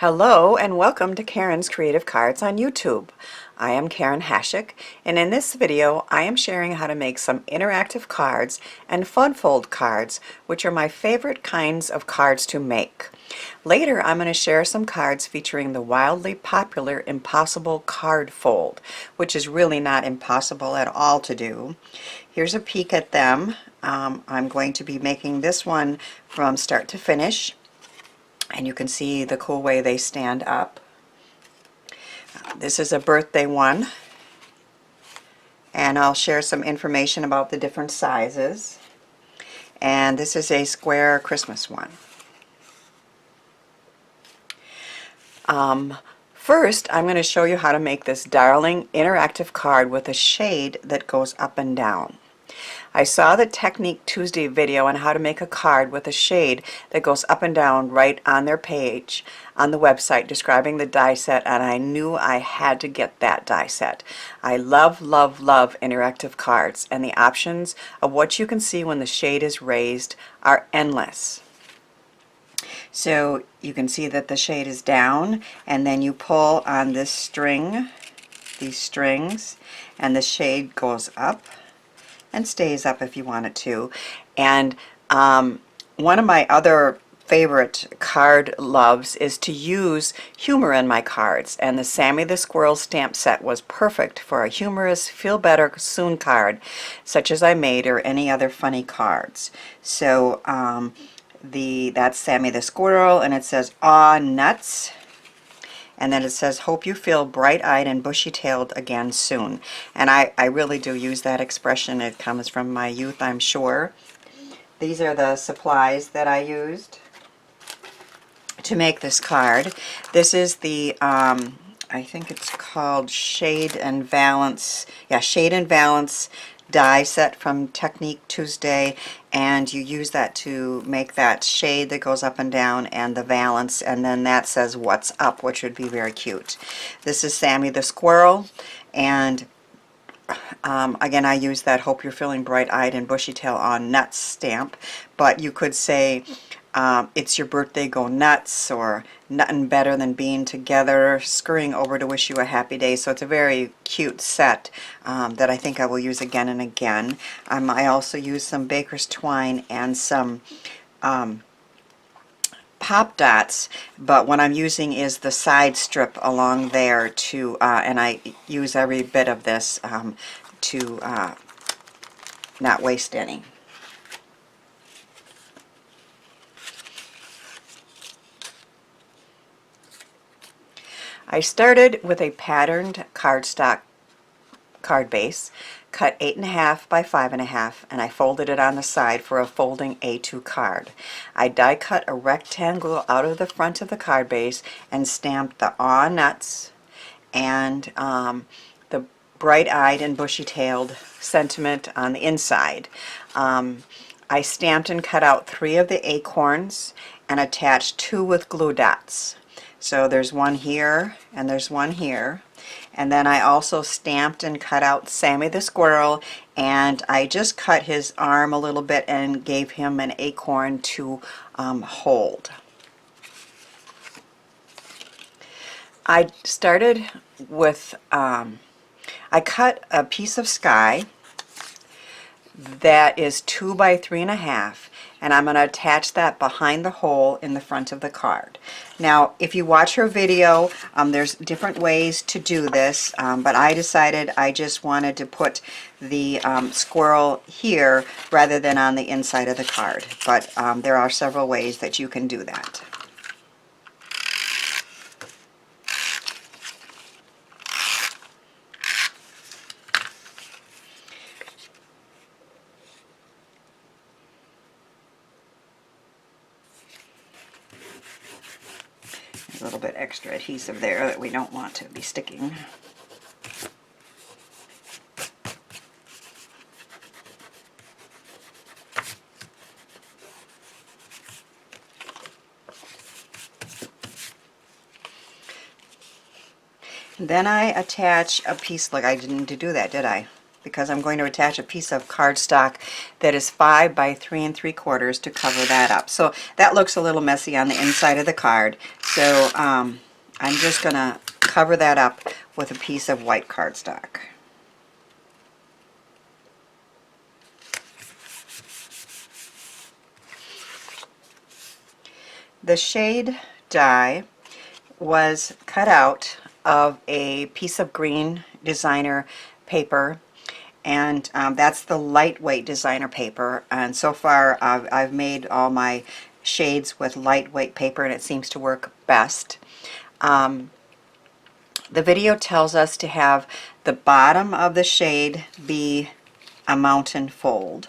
Hello and welcome to Karen's Creative Cards on YouTube. I am Karen Hashik, and in this video I am sharing how to make some interactive cards and fun fold cards, which are my favorite kinds of cards to make. Later I'm going to share some cards featuring the wildly popular Impossible Card Fold, which is really not impossible at all to do. Here's a peek at them. I'm going to be making this one from start to finish. And you can see the cool way they stand up. This is a birthday one, and I'll share some information about the different sizes. And this is a square Christmas one. First, I'm going to show you how to make this darling interactive card with a shade that goes up and down. I saw the Technique Tuesday video on how to make a card with a shade that goes up and down right on their page on the website describing the die set, and I knew I had to get that die set. I love, love, love interactive cards, and the options of what you can see when the shade is raised are endless. So you can see that the shade is down, and then you pull on this string, these strings, and the shade goes up and stays up if you want it to. And one of my other favorite card loves is to use humor in my cards, and the Sammy the Squirrel stamp set was perfect for a humorous feel better soon card such as I made, or any other funny cards. So that's Sammy the Squirrel, and it says "Aw nuts." And then it says, "Hope you feel bright-eyed and bushy-tailed again soon." And I really do use that expression. It comes from my youth, I'm sure. These are the supplies that I used to make this card. This is the, I think it's called Shade and Valance. Yeah, Shade and Valance die set from Technique Tuesday, and you use that to make that shade that goes up and down, and the valance, and then that says "What's Up," which would be very cute. This is Sammy the Squirrel, and again I use that "Hope you're feeling bright-eyed and bushy-tail on nuts" stamp, but you could say "It's your birthday, go nuts," or "Nuttin' better than being together, scurrying over to wish you a happy day." So it's a very cute set that I think I will use again and again. I also use some baker's twine and some pop dots, but what I'm using is the side strip along there to, and I use every bit of this to not waste any. I started with a patterned cardstock card base, cut 8.5 by 5.5, and I folded it on the side for a folding A2 card. I die cut a rectangle out of the front of the card base and stamped the "Aw nuts" and the bright-eyed and bushy-tailed sentiment on the inside. I stamped and cut out 3 of the acorns and attached 2 with glue dots. So there's one here and there's one here. And then I also stamped and cut out Sammy the Squirrel, and I just cut his arm a little bit and gave him an acorn to hold. I started with, I cut a piece of sky that is 2 by 3.5, and I'm going to attach that behind the hole in the front of the card. Now if you watch her video, there's different ways to do this, but I decided I just wanted to put the squirrel here rather than on the inside of the card, but there are several ways that you can do that. A little bit extra adhesive there that we don't want to be sticking. And then I attach a piece, like I didn't do that, did I? because I'm going to attach a piece of cardstock that is 5 by 3 3/4 to cover that up. So that looks a little messy on the inside of the card. So I'm just going to cover that up with a piece of white cardstock. The shade die was cut out of a piece of green designer paper, and that's the lightweight designer paper, and so far I've made all my shades with lightweight paper and it seems to work best. The video tells us to have the bottom of the shade be a mountain fold,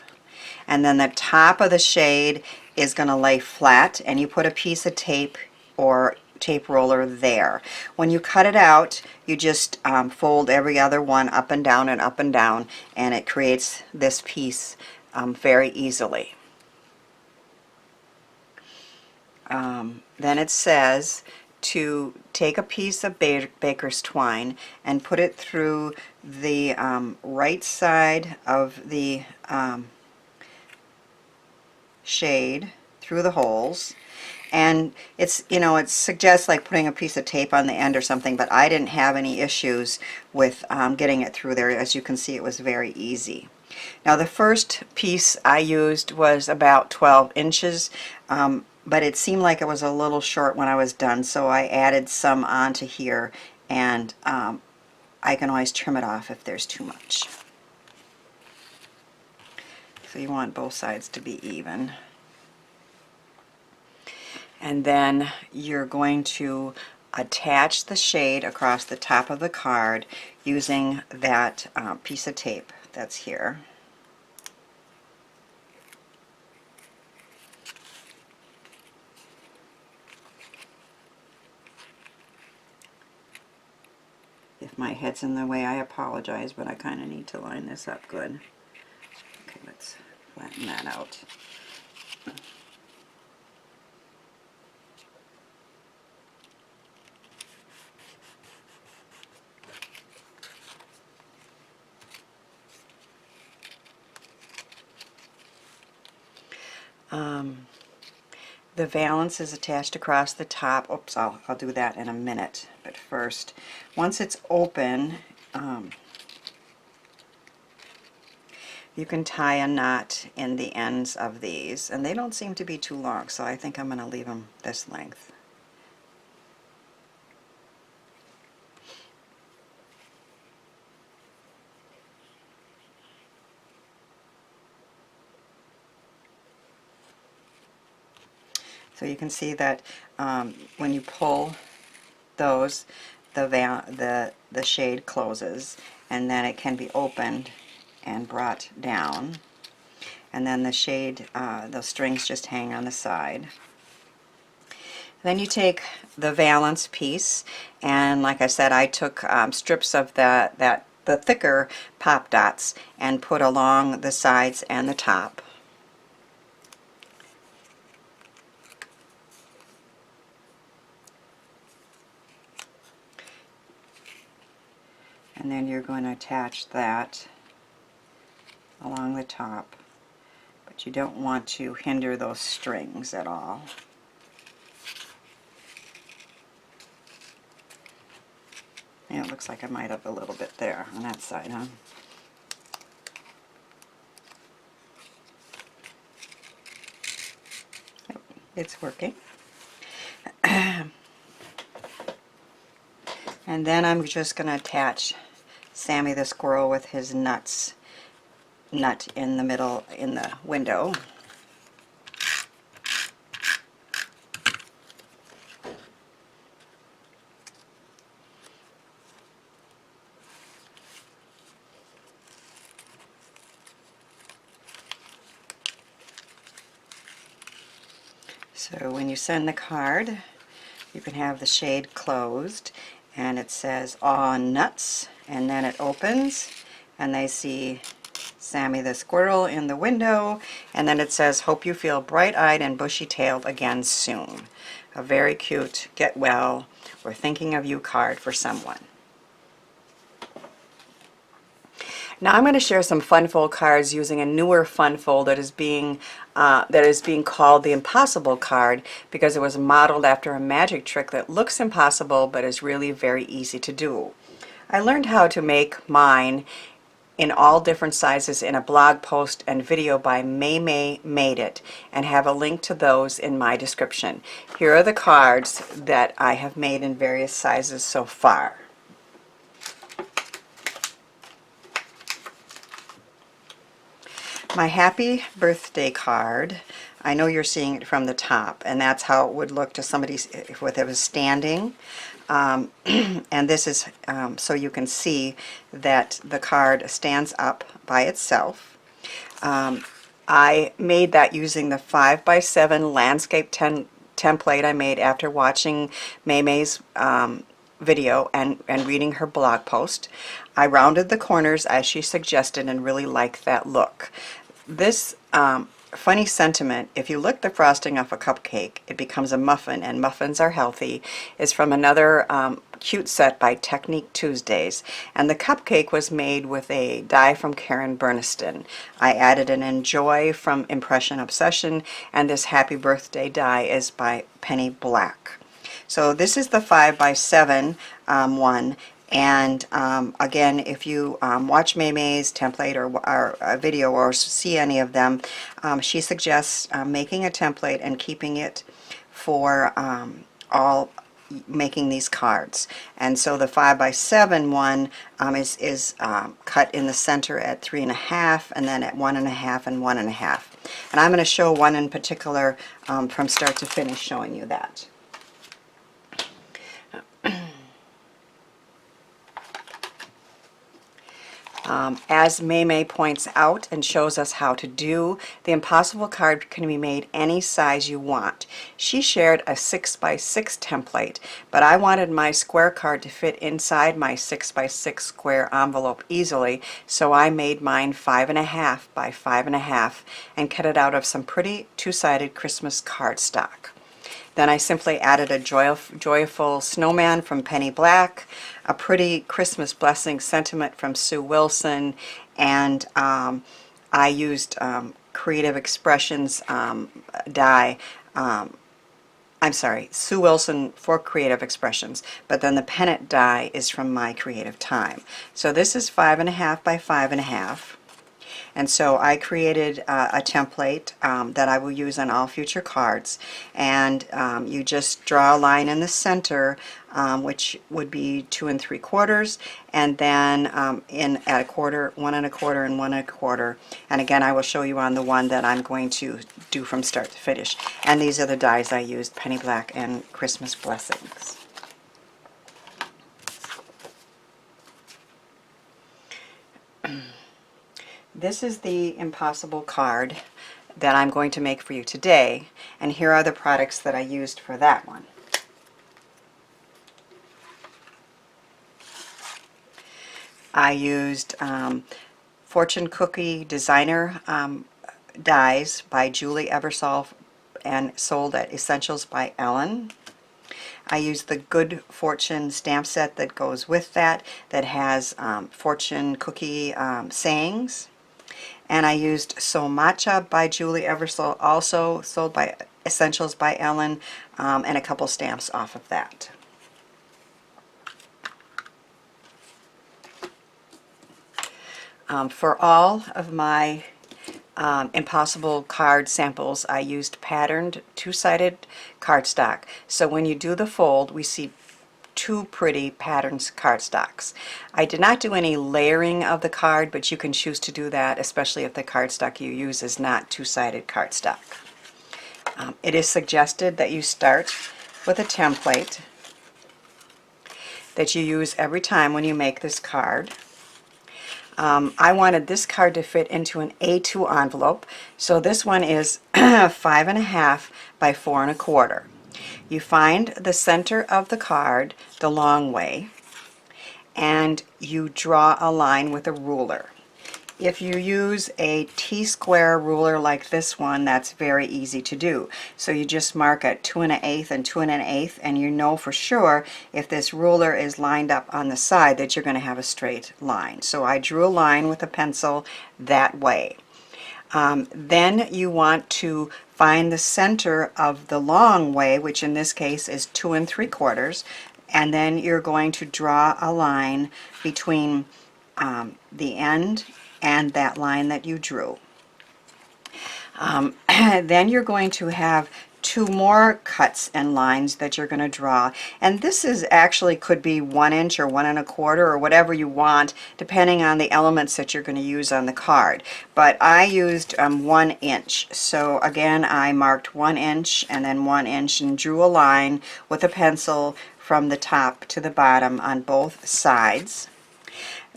and then the top of the shade is going to lay flat, and you put a piece of tape or tape roller there. When you cut it out, you just fold every other one up and down and up and down, and it creates this piece very easily. Then it says to take a piece of baker's twine and put it through the right side of the shade, through the holes. And it's, you know, it suggests like putting a piece of tape on the end or something, but I didn't have any issues with getting it through there. As you can see, it was very easy. Now the first piece I used was about 12 inches, but it seemed like it was a little short when I was done, so I added some onto here, and I can always trim it off if there's too much. So you want both sides to be even. And then you're going to attach the shade across the top of the card using that piece of tape that's here. If my head's in the way, I apologize, but I kind of need to line this up good. Okay, let's flatten that out. The valance is attached across the top. Oops, I'll do that in a minute. But first, once it's open, you can tie a knot in the ends of these. And they don't seem to be too long, so I think I'm going to leave them this length. So you can see that when you pull those, the shade closes, and then it can be opened and brought down, and then the shade, those strings just hang on the side. Then you take the valance piece, and like I said, I took strips of the thicker pop dots and put along the sides and the top. And then you're going to attach that along the top, but you don't want to hinder those strings at all. Yeah, it looks like I might have a little bit there on that side, huh? Yep, it's working. And then I'm just going to attach Sammy the squirrel with his nut in the middle, in the window. So when you send the card, you can have the shade closed, and it says "Aw nuts," and then it opens, and they see Sammy the squirrel in the window, and then it says, "Hope you feel bright-eyed and bushy-tailed again soon." A very cute get well, we're thinking of you card for someone. Now I'm going to share some fun fold cards using a newer fun fold that is being called the Impossible card, because it was modeled after a magic trick that looks impossible but is really very easy to do. I learned how to make mine in all different sizes in a blog post and video by May Made It, and have a link to those in my description. Here are the cards that I have made in various sizes so far. My happy birthday card, I know you're seeing it from the top, and that's how it would look to somebody if it was standing. And this is so you can see that the card stands up by itself. I made that using the 5x7 landscape template I made after watching May's video and reading her blog post. I rounded the corners as she suggested and really liked that look. This funny sentiment, if you lick the frosting off a cupcake, it becomes a muffin, and muffins are healthy, is from another cute set by Technique Tuesdays. And the cupcake was made with a die from Karen Berniston. I added an Enjoy from Impression Obsession, and this Happy Birthday die is by Penny Black. So this is the 5x7 one. And again, if you watch May's template or a video or see any of them, she suggests making a template and keeping it for all making these cards. And so the 5x7 one is cut in the center at 3.5, and then at 1.5 and 1.5. And I'm going to show one in particular from start to finish, showing you that. As May points out and shows us how to do, the Impossible card can be made any size you want. She shared a 6x6 template, but I wanted my square card to fit inside my 6x6 square envelope easily, so I made mine 5.5 by 5.5 and cut it out of some pretty two-sided Christmas cardstock. Then I simply added a joyful snowman from Penny Black, a pretty Christmas blessing sentiment from Sue Wilson, and I used Creative Expressions die. I'm sorry, Sue Wilson for Creative Expressions, but then the pennant die is from My Creative Time. So this is 5.5 by 5.5. And so I created a template that I will use on all future cards, and you just draw a line in the center, which would be 2 3/4, and then in at a quarter, 1 1/4 and 1 1/4. And again, I will show you on the one that I'm going to do from start to finish. And these are the dies I used, Penny Black and Christmas Blessings. This is the Impossible card that I'm going to make for you today, and here are the products that I used for that one. I used Fortune Cookie Designer dies by Julie Ebersole and sold at Essentials by Ellen. I used the Good Fortune stamp set that goes with that has fortune cookie sayings. And I used So Matcha by Julie Ebersole, also sold by Essentials by Ellen, and a couple stamps off of that. For all of my Impossible card samples, I used patterned two-sided cardstock. So when you do the fold, we see two pretty patterns cardstocks. I did not do any layering of the card, but you can choose to do that, especially if the cardstock you use is not two-sided cardstock. It is suggested that you start with a template that you use every time when you make this card. I wanted this card to fit into an A2 envelope, so this one is 5.5 by 4 1/4. You find the center of the card the long way, and you draw a line with a ruler. if you use a T-square ruler like this one, that's very easy to do. So you just mark at 2 1/8 and 2 1/8, and you know for sure if this ruler is lined up on the side that you're going to have a straight line. So I drew a line with a pencil that way. Then you want to find the center of the long way, which in this case is 2 3/4, and then you're going to draw a line between the end and that line that you drew. Then you're going to have 2 more cuts and lines that you're going to draw, and this is actually could be 1 inch or 1 1/4 or whatever you want, depending on the elements that you're going to use on the card. But I used 1 inch, so again I marked 1 inch and then 1 inch and drew a line with a pencil from the top to the bottom on both sides.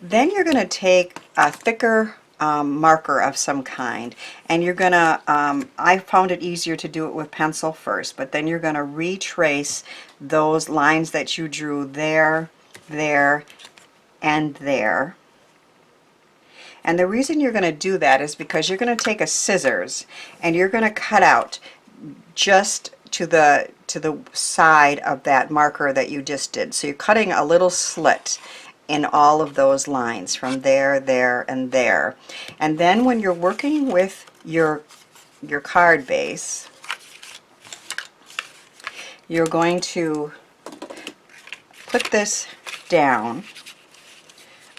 Then you're going to take a thicker marker of some kind, and you're going to, I found it easier to do it with pencil first, but then you're going to retrace those lines that you drew there, there, and there. And the reason you're going to do that is because you're going to take a scissors and you're going to cut out just to the side of that marker that you just did. So you're cutting a little slit in all of those lines from there, there, and there. And then when you're working with your card base, you're going to put this down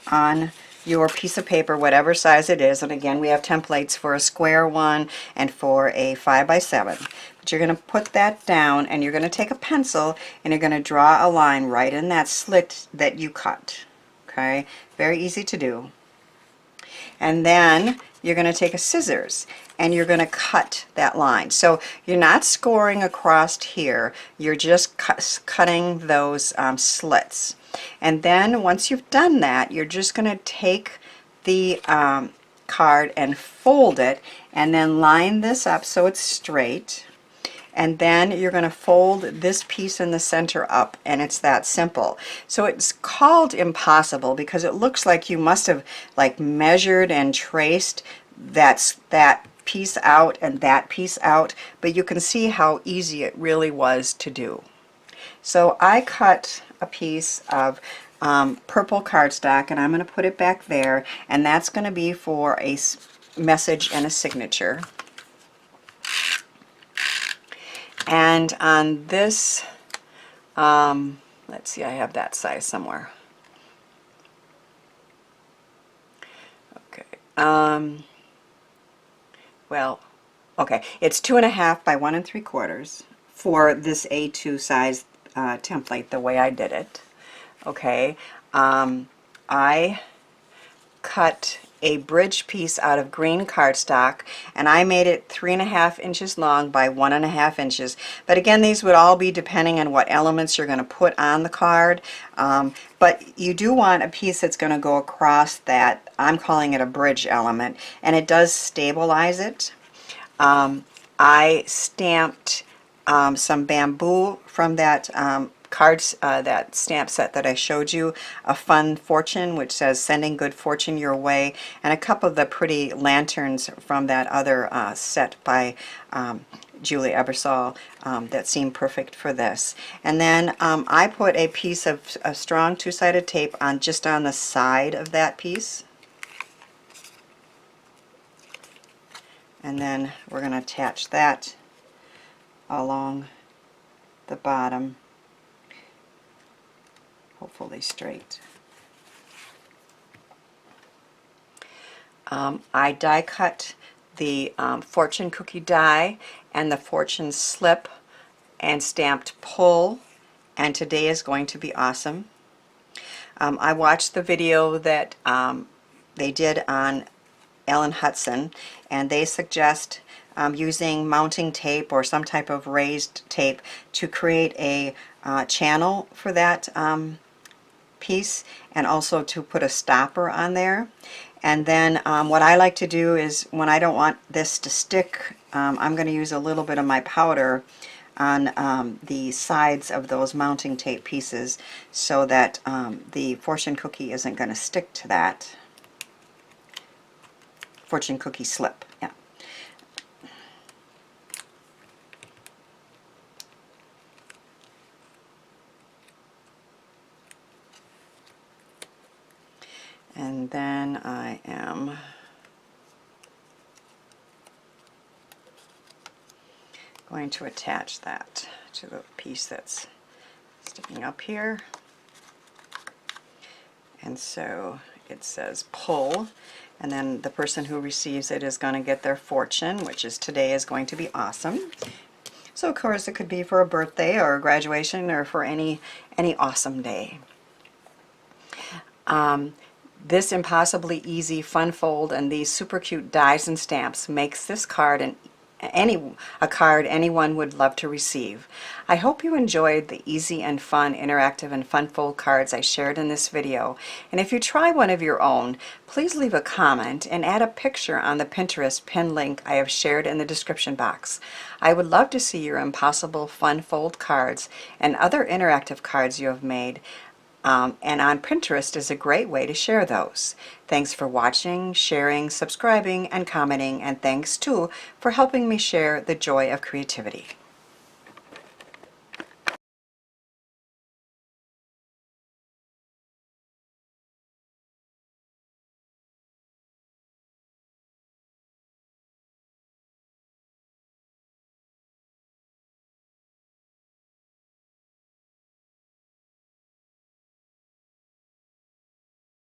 on your piece of paper, whatever size it is. And again, we have templates for a square one and for a 5 by 7. But you're going to put that down, and you're going to take a pencil and you're going to draw a line right in that slit that you cut. Okay, very easy to do. And then you're going to take a scissors and you're going to cut that line. So you're not scoring across here, you're just cutting those slits. And then once you've done that, you're just going to take the card and fold it and then line this up so it's straight. And then you're going to fold this piece in the center up, and it's that simple. So it's called impossible because it looks like you must have like measured and traced that piece out and that piece out, but you can see how easy it really was to do. So I cut a piece of purple cardstock, and I'm going to put it back there, and that's going to be for a message and a signature. And on this, let's see, I have that size somewhere. Okay. Well, okay, it's 2 1/2 by 1 3/4 for this A2 size template, the way I did it. Okay. I cut a bridge piece out of green cardstock, and I made it 3 1/2 inches long by 1 1/2 inches. But again, these would all be depending on what elements you're going to put on the card. But you do want a piece that's going to go across that. I'm calling it a bridge element, and it does stabilize it. I stamped some bamboo from that cards, that stamp set that I showed you, a fun fortune which says sending good fortune your way, and a couple of the pretty lanterns from that other set by Julie Ebersole that seemed perfect for this. And then I put a piece of strong two-sided tape on just on the side of that piece, and then we're going to attach that along the bottom, hopefully straight. I die cut the fortune cookie die and the fortune slip and stamped pull, and today is going to be awesome. I watched the video that they did on Ellen Hudson, and they suggest using mounting tape or some type of raised tape to create a channel for that piece, and also to put a stopper on there. And then what I like to do is, when I don't want this to stick, I'm going to use a little bit of my powder on the sides of those mounting tape pieces so that the fortune cookie isn't going to stick to that. fortune cookie slip. Yeah. And then I am going to attach that to the piece that's sticking up here. And so it says pull, and then the person who receives it is going to get their fortune, which is today is going to be awesome. So of course it could be for a birthday or a graduation or for any awesome day. This impossibly easy fun fold and these super cute dies and stamps makes this card a card anyone would love to receive. I hope you enjoyed the easy and fun interactive and fun fold cards I shared in this video, and if you try one of your own, please leave a comment and add a picture on the Pinterest pin link I have shared in the description box. I would love to see your impossible fun fold cards and other interactive cards you have made. And on Pinterest is a great way to share those. Thanks for watching, sharing, subscribing, and commenting, and thanks too for helping me share the joy of creativity.